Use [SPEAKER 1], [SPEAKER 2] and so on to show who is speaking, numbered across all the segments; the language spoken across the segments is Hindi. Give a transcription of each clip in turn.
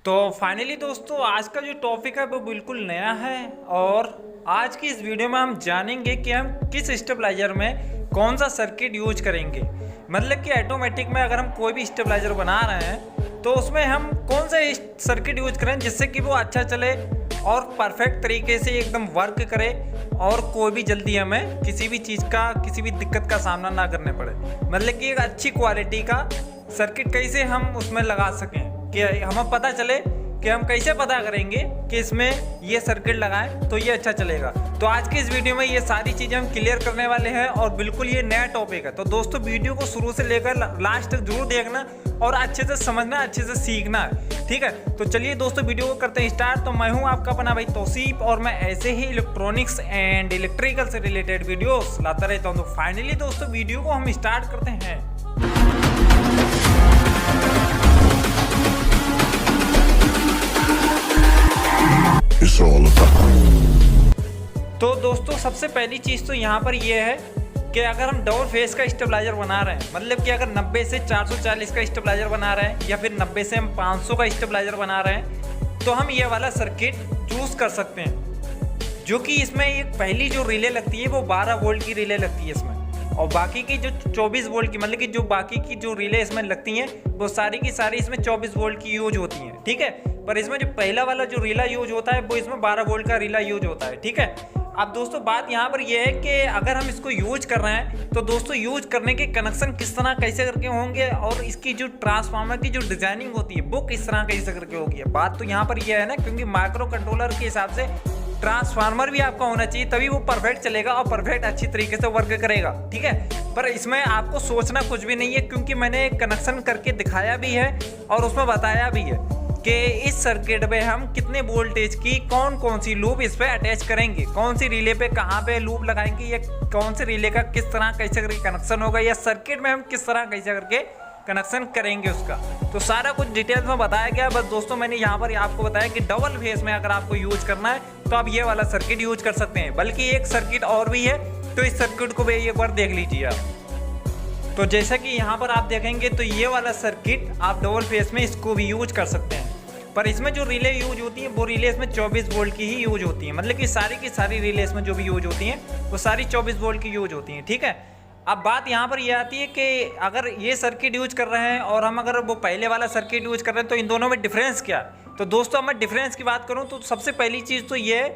[SPEAKER 1] तो फाइनली दोस्तों आज का जो टॉपिक है वो बिल्कुल नया है और आज की इस वीडियो में हम जानेंगे कि हम किस स्टेबलाइजर में कौन सा सर्किट यूज करेंगे। मतलब कि ऑटोमेटिक में अगर हम कोई भी स्टेबलाइजर बना रहे हैं तो उसमें हम कौन सा सर्किट यूज करें जिससे कि वो अच्छा चले और परफेक्ट तरीके से एकदम वर्क करे और कोई भी जल्दी हमें किसी भी चीज़ का किसी भी दिक्कत का सामना ना करने पड़े। मतलब कि एक अच्छी क्वालिटी का सर्किट कैसे हम उसमें लगा सकें कि हमें पता चले कि हम कैसे पता करेंगे कि इसमें ये सर्किट लगाएं तो ये अच्छा चलेगा। तो आज की इस वीडियो में ये सारी चीज़ें हम क्लियर करने वाले हैं और बिल्कुल ये नया टॉपिक है। तो दोस्तों वीडियो को शुरू से लेकर लास्ट तक जरूर देखना और अच्छे से समझना, अच्छे से सीखना है, ठीक है। तो चलिए दोस्तों वीडियो को करते हैं स्टार्ट। तो मैं हूँ आपका अपना भाई तौसीफ और मैं ऐसे ही इलेक्ट्रॉनिक्स एंड इलेक्ट्रिकल से रिलेटेड वीडियोस लाता रहता हूँ। तो फाइनली दोस्तों वीडियो को हम स्टार्ट करते हैं। तो दोस्तों सबसे पहली चीज़ तो यहाँ पर यह है कि अगर हम डबल फेस का स्टेबलाइजर बना रहे हैं, मतलब कि अगर 90 से 440 का स्टेबलाइजर बना रहे हैं या फिर 90 से हम 500 का स्टेबलाइजर बना रहे हैं, तो हम ये वाला सर्किट चूज़ कर सकते हैं। जो कि इसमें एक पहली जो रिले लगती है वो 12 वोल्ट की रिले लगती है इसमें, और बाकी की जो 24 वोल्ट की, मतलब कि जो बाकी की जो रिले इसमें लगती हैं वो सारी की सारी इसमें 24 वोल्ट की यूज होती हैं, ठीक है। पर इसमें जो पहला वाला जो रिला यूज होता है वो इसमें 12 वोल्ट का रिला यूज होता है, ठीक है। अब दोस्तों बात यहाँ पर यह है कि अगर हम इसको यूज कर रहे हैं तो दोस्तों यूज करने के कनेक्शन किस तरह कैसे करके होंगे और इसकी जो ट्रांसफार्मर की जो डिजाइनिंग होती है वो किस तरह कैसे करके होगी। बात तो यहाँ पर यह है ना, क्योंकि माइक्रो कंट्रोलर के हिसाब से ट्रांसफार्मर भी आपका होना चाहिए तभी वो परफेक्ट चलेगा और परफेक्ट अच्छी तरीके से वर्क करेगा, ठीक है। पर इसमें आपको सोचना कुछ भी नहीं है, क्योंकि मैंने कनेक्शन करके दिखाया भी है और उसमें बताया भी है कि इस सर्किट में हम कितने वोल्टेज की कौन कौन सी लूप इस पे अटैच करेंगे, कौन सी रिले पे कहाँ पे लूप लगाएंगे, या कौन से रिले का किस तरह कैसे करके कनेक्शन होगा, या सर्किट में हम किस तरह कैसे करके कनेक्शन करेंगे उसका। तो सारा कुछ डिटेल्स में बताया गया। बस दोस्तों मैंने यहाँ पर आपको बताया कि डबल फेस में अगर आपको यूज करना है तो आप ये वाला सर्किट यूज कर सकते हैं। बल्कि एक सर्किट और भी है, तो इस सर्किट को भी एक बार देख लीजिए आप। तो जैसा कि यहाँ पर आप देखेंगे तो ये वाला सर्किट आप डबल फेस में इसको भी यूज कर सकते हैं। पर इसमें जो रिले यूज होती है वो रिले इसमें 24 वोल्ट की ही यूज होती है। मतलब कि सारी की सारी रिले इसमें जो भी यूज होती हैं वो सारी 24 वोल्ट की यूज होती हैं, ठीक है। अब बात यहाँ पर यह आती है कि अगर ये सर्किट यूज कर रहे हैं और हम अगर वो पहले वाला सर्किट यूज कर रहे हैं तो इन दोनों में डिफरेंस क्या है। तो दोस्तों मैं डिफरेंस की बात करूँ तो सबसे पहली चीज़ तो ये है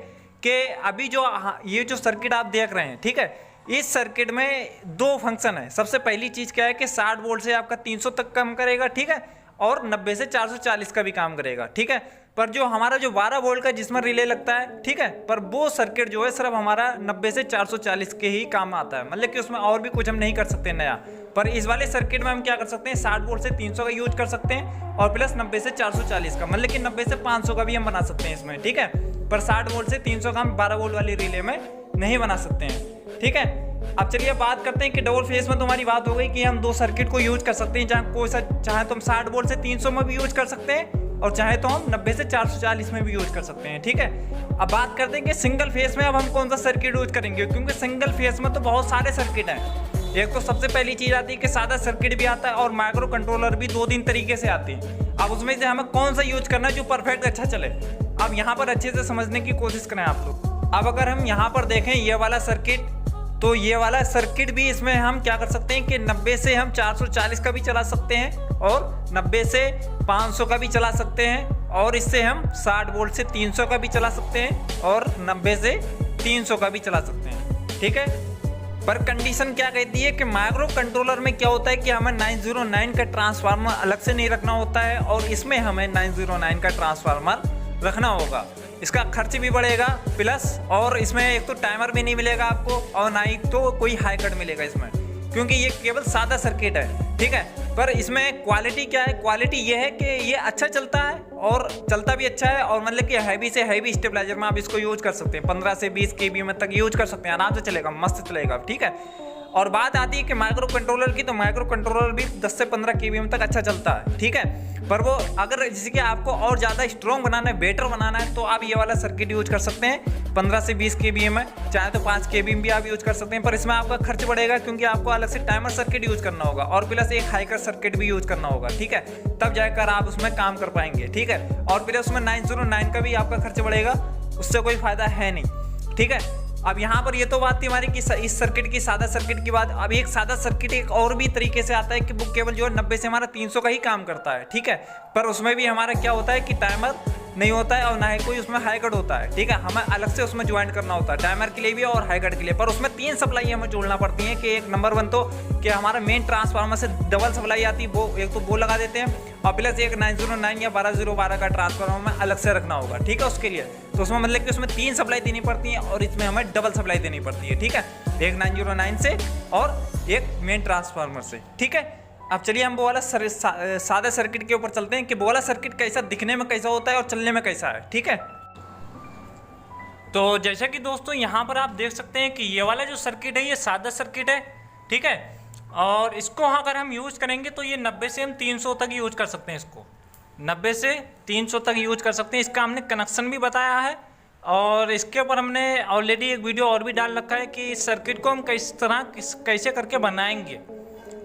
[SPEAKER 1] कि अभी जो ये जो सर्किट आप देख रहे हैं, ठीक है, इस सर्किट में दो फंक्शन है। सबसे पहली चीज़ क्या है कि 60 वोल्ट से आपका 300 तक काम करेगा, ठीक है, और 90 से 440 का भी काम करेगा, ठीक है। पर जो हमारा जो 12 वोल्ट का जिसमें रिले लगता है, ठीक है, पर वो सर्किट जो है सिर्फ हमारा 90 से 440 के ही काम आता है। मतलब कि उसमें और भी कुछ हम नहीं कर सकते नया। पर इस वाले सर्किट में हम क्या कर सकते हैं, 60 वोल्ट से 300 का यूज कर सकते हैं और प्लस 90 से 440 का, मतलब कि 90 से 500 का भी हम बना सकते हैं इसमें, ठीक है। पर 60 वोल्ट से 300 का हम 12 वोल्ट वाली रिले में नहीं बना सकते हैं, ठीक है। अब चलिए बात करते हैं कि डबल फेस में तुम्हारी बात हो गई कि हम दो सर्किट को यूज कर सकते हैं, जहाँ कोई सा चाहे तो हम 60 वोल्ट से 300 में भी यूज कर सकते हैं और चाहे तो हम 90 से 440 में भी यूज कर सकते हैं, ठीक है। अब बात करते हैं कि सिंगल फेस में अब हम कौन सा सर्किट यूज करेंगे, क्योंकि सिंगल फेस में तो बहुत सारे सर्किट हैं। एक तो सबसे पहली चीज़ आती है कि सादा सर्किट भी आता है और माइक्रो कंट्रोलर भी 2-3 तरीके से आती है। अब उसमें से हमें कौन सा यूज करना है जो परफेक्ट अच्छा चले। अब यहाँ पर अच्छे से समझने की कोशिश करें आप लोग। अब अगर हम यहाँ पर देखें ये वाला सर्किट, तो ये वाला सर्किट भी इसमें हम क्या कर सकते हैं कि 90 से हम 440 का भी चला सकते हैं और 90 से 500 का भी चला सकते हैं और इससे हम 60 वोल्ट से 300 का भी चला सकते हैं और 90 से 300 का भी चला सकते हैं, ठीक है। पर कंडीशन क्या कहती है कि माइक्रो कंट्रोलर में क्या होता है कि हमें 909 का ट्रांसफार्मर अलग से नहीं रखना होता है और इसमें हमें 909 का ट्रांसफार्मर रखना होगा। इसका खर्च भी बढ़ेगा प्लस, और इसमें एक तो टाइमर भी नहीं मिलेगा आपको और ना ही तो कोई हाई कट मिलेगा इसमें, क्योंकि ये केवल सादा सर्किट है, ठीक है। पर इसमें क्वालिटी क्या है, क्वालिटी ये है कि ये अच्छा चलता है और चलता भी अच्छा है, और मतलब कि हैवी से हैवी स्टेबलाइजर में आप इसको यूज कर सकते हैं। 15 से 20 kb में तक यूज कर सकते हैं, आराम से चलेगा, मस्त चलेगा, ठीक है। और बात आती है कि माइक्रो कंट्रोलर की, तो माइक्रो कंट्रोलर भी 10 से 15 kbm तक अच्छा चलता है, ठीक है। पर वो अगर जैसे कि आपको और ज़्यादा स्ट्रॉन्ग बनाना है, बेटर बनाना है, तो आप ये वाला सर्किट यूज कर सकते हैं। 15 से 20 kbm है, चाहे तो 5 kbm भी आप यूज कर सकते हैं, पर इसमें आपका खर्च बढ़ेगा क्योंकि आपको अलग से टाइमर सर्किट यूज करना होगा और प्लस एक हाइकर सर्किट भी यूज करना होगा, ठीक है। तब जाकर आप उसमें काम कर पाएंगे, ठीक है। और प्लस उसमें 909 का भी आपका खर्च बढ़ेगा, उससे कोई फायदा है नहीं, ठीक है। अब यहाँ पर ये तो बात थी हमारी कि इस सर्किट की, सादा सर्किट की बात। अब एक सादा सर्किट एक और भी तरीके से आता है कि वो केवल जो है 90 से हमारा 300 का ही काम करता है, ठीक है। पर उसमें भी हमारा क्या होता है कि टाइमर नहीं होता है और ना ही कोई उसमें हाई कट होता है, ठीक है। हमें अलग से उसमें ज्वाइन करना होता है, टाइमर के लिए भी और हाई कट के लिए। पर उसमें 3 सप्लाई हमें जोड़ना पड़ती है कि एक नंबर 1 तो कि हमारा मेन ट्रांसफार्मर से डबल सप्लाई आती है, वो एक तो वो लगा देते हैं, और प्लस एक 909 या 12012 का ट्रांसफार्मर में अलग से रखना होगा, ठीक है, उसके लिए। तो उसमें मतलब कि उसमें 3 सप्लाई देनी पड़ती है और इसमें हमें डबल सप्लाई देनी पड़ती है, ठीक है। एक 909 से और एक मेन ट्रांसफार्मर से, ठीक है। अब चलिए हम वो वाला सादा सर्किट के ऊपर चलते हैं कि वो वाला सर्किट कैसा दिखने में कैसा होता है और चलने में कैसा है, ठीक है। तो जैसा कि दोस्तों यहाँ पर आप देख सकते हैं कि ये वाला जो सर्किट है ये सादा सर्किट है, ठीक है। और इसको अगर हम यूज़ करेंगे तो ये 90 से हम 300 तक यूज कर सकते हैं, इसको 90 से 300 तक यूज कर सकते हैं। इसका हमने कनेक्शन भी बताया है और इसके ऊपर हमने ऑलरेडी एक वीडियो और भी डाल रखा है कि इस सर्किट को हम किस तरह कैसे करके बनाएंगे,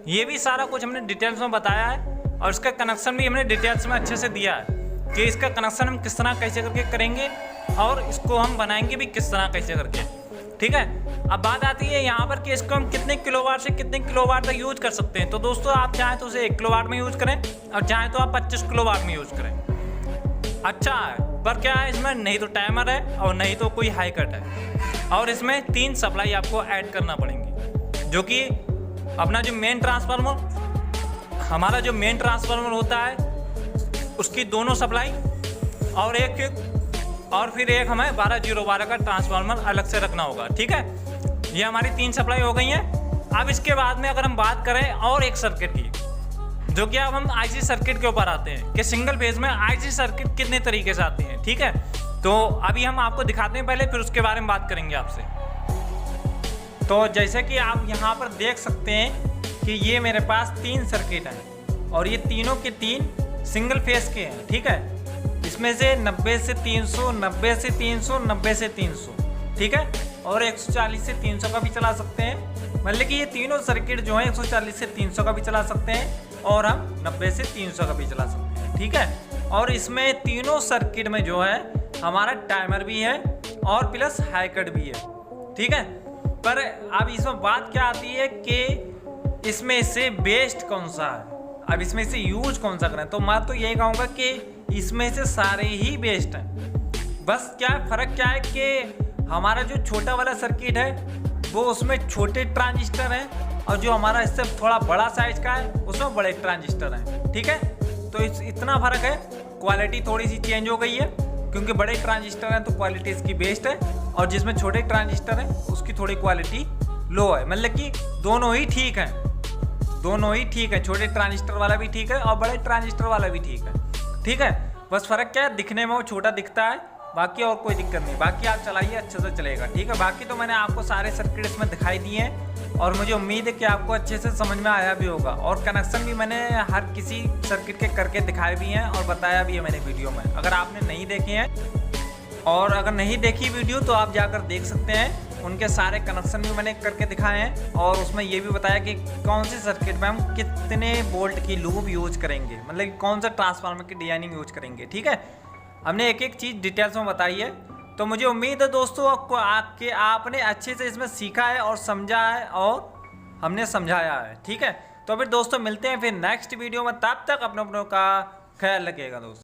[SPEAKER 1] ये भी सारा कुछ हमने डिटेल्स में बताया है। और इसका कनेक्शन भी हमने डिटेल्स में अच्छे से दिया है कि इसका कनेक्शन हम किस तरह कैसे करके करेंगे और इसको हम बनाएंगे भी किस तरह कैसे करके, ठीक है। अब बात आती है यहाँ पर कि इसको हम कितने किलोवाट से कितने किलोवाट तक यूज कर सकते हैं। तो दोस्तों आप चाहें तो उसे 1 किलोवाट में यूज करें और चाहें तो आप 25 किलोवाट में यूज करें, अच्छा है। पर क्या है, इसमें नहीं तो टाइमर है और नहीं तो कोई हाई कट है, और इसमें 3 सप्लाई आपको ऐड करना पड़ेंगी, जो कि अपना जो मेन ट्रांसफार्मर, हमारा जो मेन ट्रांसफार्मर होता है उसकी दोनों सप्लाई और और फिर एक हमें 12012 का ट्रांसफार्मर अलग से रखना होगा, ठीक है। ये हमारी 3 सप्लाई हो गई हैं। अब इसके बाद में अगर हम बात करें और एक सर्किट की, जो कि अब हम आईसी सर्किट के ऊपर आते हैं कि सिंगल फेज में आईसी सर्किट कितने तरीके से आते हैं, ठीक है। तो अभी हम आपको दिखाते हैं पहले, फिर उसके बारे में बात करेंगे आपसे। तो जैसे कि आप यहाँ पर देख सकते हैं कि ये मेरे पास 3 सर्किट हैं और ये तीनों के 3 सिंगल फेज के हैं, ठीक है। इसमें से 90 से 300, 90 से 300, 90 से 300, ठीक है। और 140 से 300 का भी चला सकते हैं, मतलब कि ये तीनों सर्किट जो है 140 से 300 का भी चला सकते हैं और हम 90 से 300 का भी चला सकते हैं, ठीक है। और इसमें तीनों सर्किट में जो है हमारा टाइमर भी है और प्लस हाई कट भी है, ठीक है। पर अब इसमें बात क्या आती है कि इसमें से बेस्ट कौन सा है, अब इसमें से यूज कौन सा करें। तो मैं तो यही कहूँगा कि इसमें से सारे ही बेस्ट हैं। बस क्या फ़र्क क्या है कि हमारा जो छोटा वाला सर्किट है वो उसमें छोटे ट्रांजिस्टर हैं और जो हमारा इससे थोड़ा बड़ा साइज का है उसमें बड़े ट्रांजिस्टर हैं, ठीक है। तो इतना फ़र्क है। क्वालिटी थोड़ी सी चेंज हो गई है क्योंकि बड़े ट्रांजिस्टर हैं तो क्वालिटी इसकी बेस्ट है, और जिसमें छोटे ट्रांजिस्टर हैं उसकी थोड़ी क्वालिटी लो है। मतलब कि दोनों ही ठीक हैं, दोनों ही ठीक है, छोटे ट्रांजिस्टर वाला भी ठीक है और बड़े ट्रांजिस्टर वाला भी ठीक है, ठीक है। बस फ़र्क क्या है, दिखने में वो छोटा दिखता है, बाकी और कोई दिक्कत नहीं। बाकी आप चलाइए, अच्छे से चलेगा, ठीक है। बाकी तो मैंने आपको सारे सर्किट इसमें दिखाई दिए हैं और मुझे उम्मीद है कि आपको अच्छे से समझ में आया भी होगा। और कनेक्शन भी मैंने हर किसी सर्किट के करके दिखाए भी हैं और बताया भी है मैंने वीडियो में। अगर आपने नहीं देखे हैं और अगर नहीं देखी वीडियो तो आप जाकर देख सकते हैं, उनके सारे कनेक्शन भी मैंने करके दिखाए हैं और उसमें ये भी बताया कि कौन से सर्किट में हम कितने वोल्ट की लूप यूज करेंगे, मतलब कि कौन सा ट्रांसफार्मर की डिजाइनिंग यूज करेंगे, ठीक है। हमने एक एक चीज़ डिटेल्स में बताई है। तो मुझे उम्मीद है दोस्तों आपको आपने अच्छे से इसमें सीखा है और समझा है और हमने समझाया है, ठीक है। तो फिर दोस्तों मिलते हैं फिर नेक्स्ट वीडियो में, तब तक अपनों का ख्याल रखिएगा दोस्तों।